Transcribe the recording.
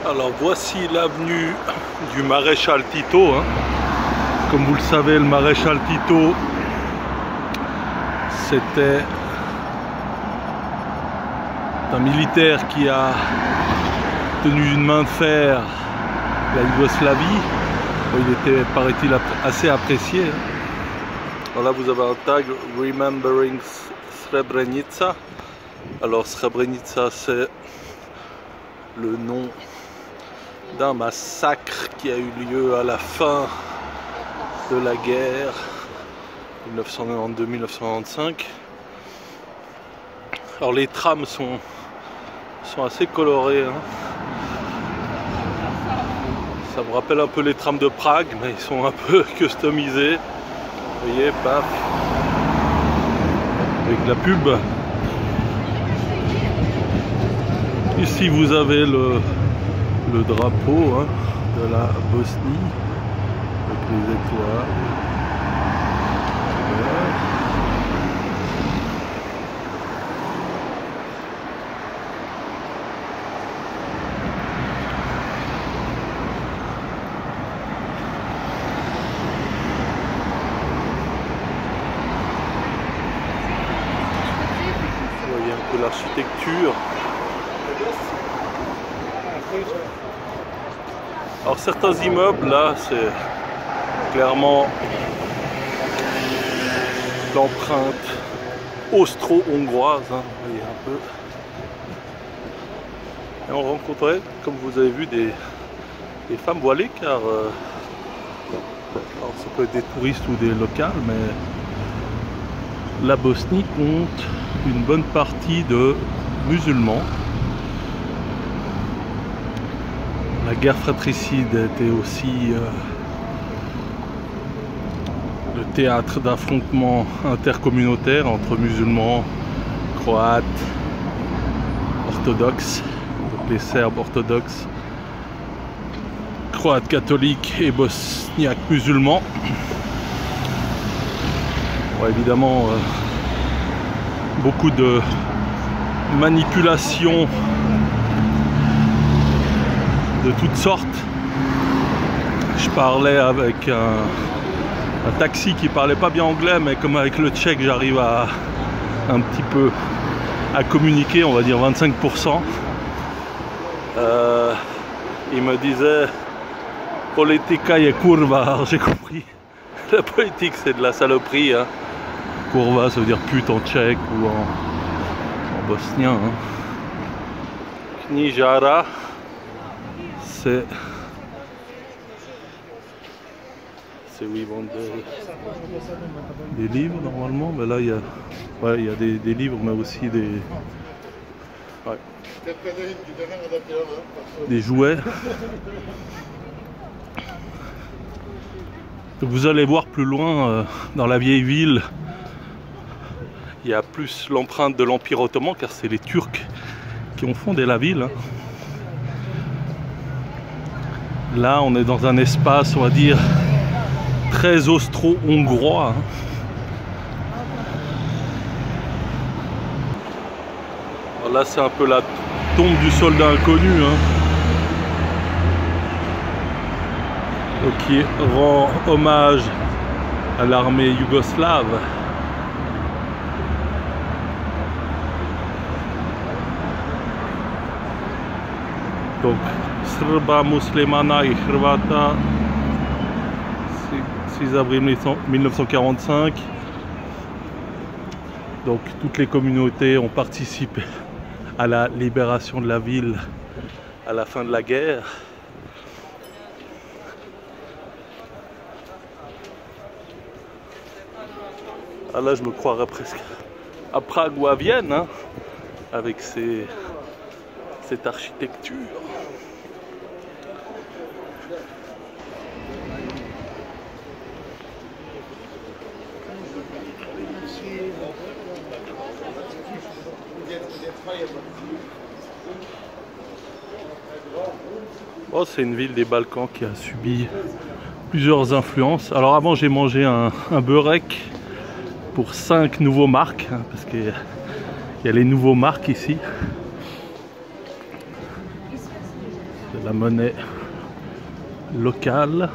Alors voici l'avenue du maréchal Tito. Comme vous le savez, le maréchal Tito, c'était un militaire qui a tenu d'une main de fer la Yougoslavie. Il était, paraît-il, assez apprécié. Alors là, vous avez un tag Remembering Srebrenica. Alors Srebrenica, c'est le nom d'un massacre qui a eu lieu à la fin de la guerre 1992-1995. Alors les trams sont assez colorés. Ça me rappelle un peu les trams de Prague, mais ils sont un peu customisés. Vous voyez, paf, avec la pub. Ici vous avez le drapeau de la Bosnie avec les étoiles. Vous voyez un peu l'architecture. Alors certains immeubles là, c'est clairement l'empreinte austro-hongroise, vous voyez un peu. Et on rencontrait, comme vous avez vu, des femmes voilées, car alors ça peut être des touristes ou des locales, mais la Bosnie compte une bonne partie de musulmans. La guerre fratricide était aussi le théâtre d'affrontements intercommunautaires entre musulmans, croates, orthodoxes, donc les Serbes orthodoxes, croates catholiques et bosniaques musulmans. Bon, évidemment, beaucoup de manipulations de toutes sortes. Je parlais avec un taxi qui parlait pas bien anglais, mais comme avec le tchèque j'arrive à un petit peu à communiquer, on va dire 25%. Il me disait politika je kurva. Alors j'ai compris, la politique c'est de la saloperie. Kurva ça veut dire pute en tchèque ou en bosnien. Knjižara, c'est où ils vendent des livres normalement, mais là il y a des livres, mais aussi des jouets. Vous allez voir plus loin dans la vieille ville, il y a plus l'empreinte de l'Empire ottoman, car c'est les Turcs qui ont fondé la ville. Là, on est dans un espace, on va dire, très austro-hongrois. Là, c'est un peu la tombe du soldat inconnu, qui rend hommage à l'armée yougoslave. Donc, Srba, Muslimana et Hrvata, 6 avril 1945. Donc toutes les communautés ont participé à la libération de la ville à la fin de la guerre. Ah là je me croirais presque à Prague ou à Vienne, avec cette architecture. Oh, c'est une ville des Balkans qui a subi plusieurs influences. Alors avant j'ai mangé un burek pour 5 nouveaux marques, parce qu'il y a les nouveaux marques ici. C'est la monnaie locale.